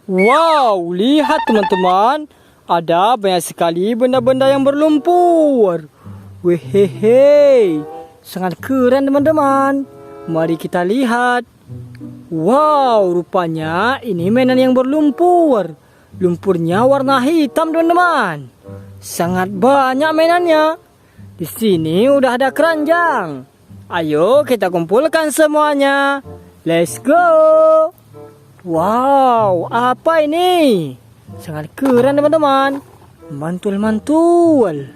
Wow, lihat teman-teman, ada banyak sekali benda-benda yang berlumpur. Wehehe, sangat keren teman-teman. Mari kita lihat. Wow, rupanya ini mainan yang berlumpur. Lumpurnya warna hitam teman-teman. Sangat banyak mainannya. Di sini udah ada keranjang. Ayo kita kumpulkan semuanya. Let's go. Wow, apa ini? Sangat keren teman-teman. Mantul-mantul.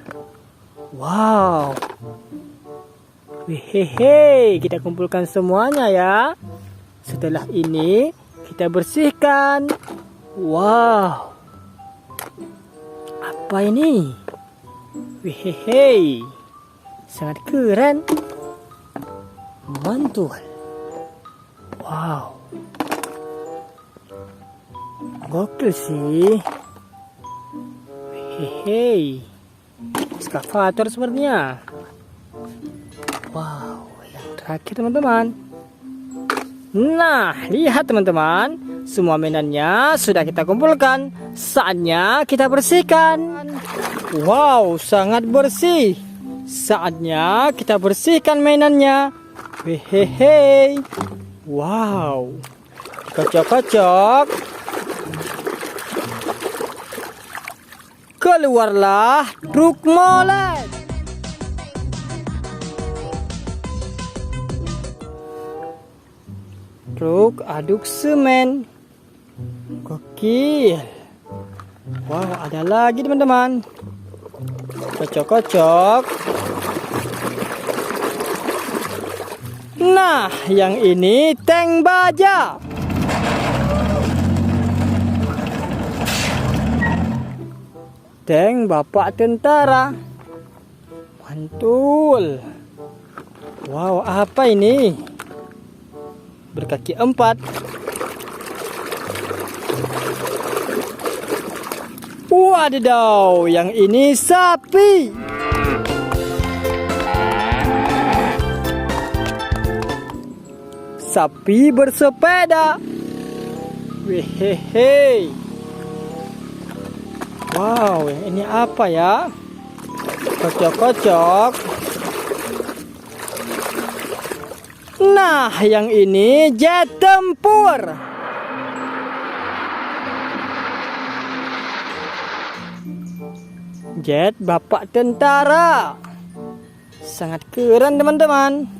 Wow. Hehehe, kita kumpulkan semuanya ya. Setelah ini kita bersihkan. Wow. Apa ini? Hehehe. Sangat keren. Mantul. Wow. Gokil sih. Hehehe. Ekskavator sepertinya. Wow, yang terakhir teman-teman. Nah, lihat teman-teman, semua mainannya sudah kita kumpulkan. Saatnya kita bersihkan. Wow, sangat bersih. Saatnya kita bersihkan mainannya. Hehehe. Wow. Kocok-kocok. Keluarlah truk molen. Truk aduk semen. Gokil. Wow, ada lagi teman-teman. Kocok-kocok. Nah, yang ini tank baja. Tank bapak tentara. Mantul. Wow, apa ini? Berkaki 4. Wadidaw, yang ini sapi. Sapi bersepeda. Wehehe. Wow, yang ini apa ya? Kocok-kocok. Nah, yang ini jet tempur. Jet bapak tentara. Sangat keren teman-teman.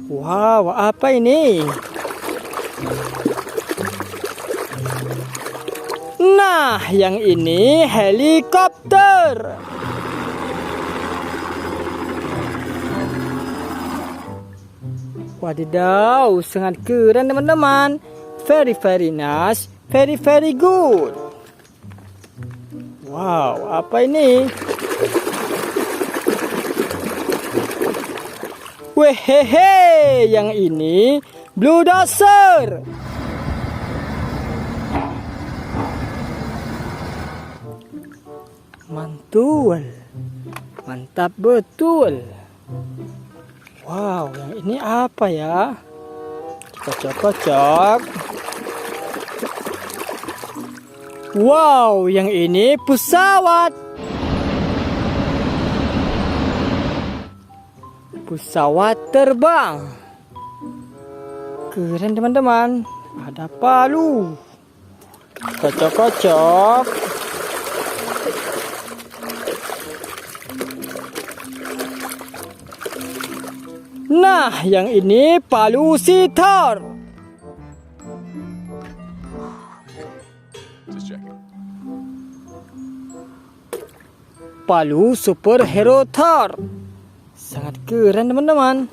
Wow, apa ini? Nah, yang ini helikopter. Wadidaw, sangat keren teman-teman. Very nice, very good. Wow, apa ini? Wehehe, yang ini bulldozer. Mantul. Mantap betul. Wow, yang ini apa ya? Kocok-kocok. Wow, yang ini pesawat. Pesawat terbang. Keren teman-teman. Ada palu. Kocok-kocok. Nah, yang ini palu sitar. Palu superhero Thor. Sangat keren teman-teman.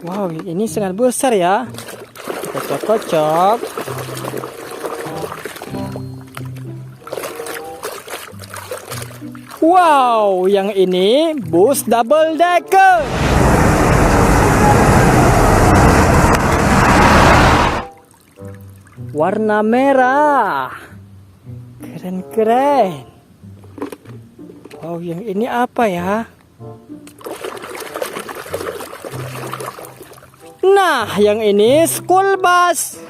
Wow, ini sangat besar ya. Kocok-kocok. Wow, yang ini bus double decker. Warna merah. Keren-keren. Wow, yang ini apa ya? Nah, yang ini school bus.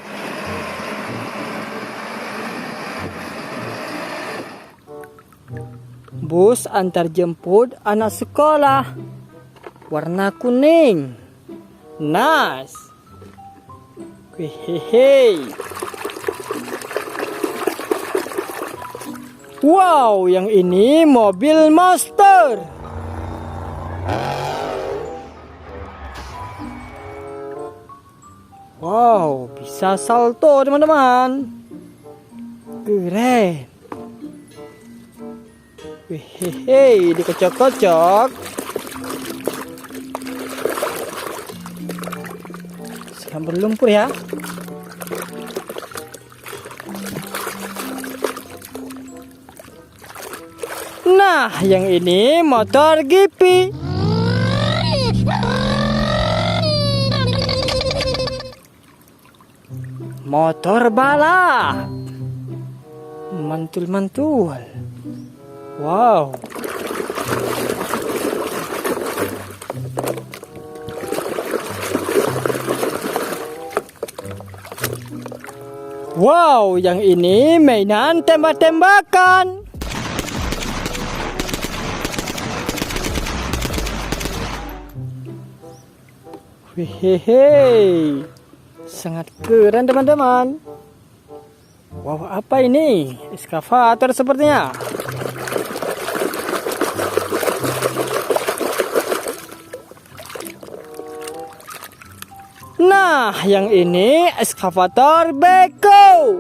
Bus antar jemput anak sekolah. Warna kuning. Nice. Hehehe. Wow, yang ini mobil monster. Wow, bisa salto teman-teman. Keren. Hehehe, dikocok-kocok. Sekarang berlumpur ya. Nah, yang ini motor Gipi. Motor balap. Mantul-mantul. Wow. Wow, yang ini mainan tembak-tembakan. Hehehe, sangat keren teman-teman. Wow, apa ini? Eskavator sepertinya. Nah, yang ini eskavator beko.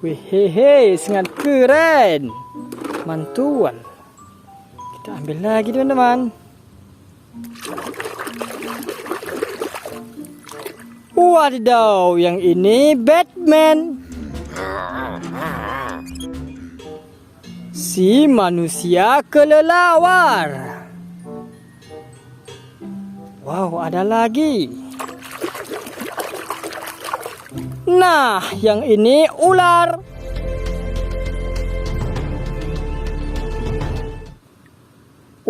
Hehehe, sangat keren. Mantuan. Kita ambil lagi teman-teman. Wadidaw, yang ini Batman. Si manusia kelelawar. Wow, ada lagi. Nah, yang ini ular.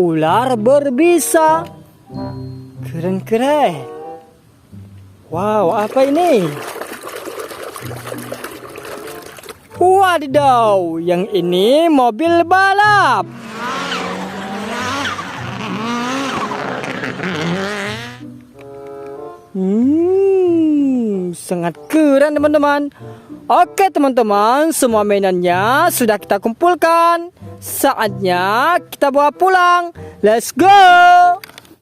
Ular berbisa. Keren-keren. Wow, apa ini? Wadidaw, yang ini mobil balap. Sangat keren teman-teman. Oke teman-teman, semua mainannya sudah kita kumpulkan. Saatnya kita bawa pulang. Let's go!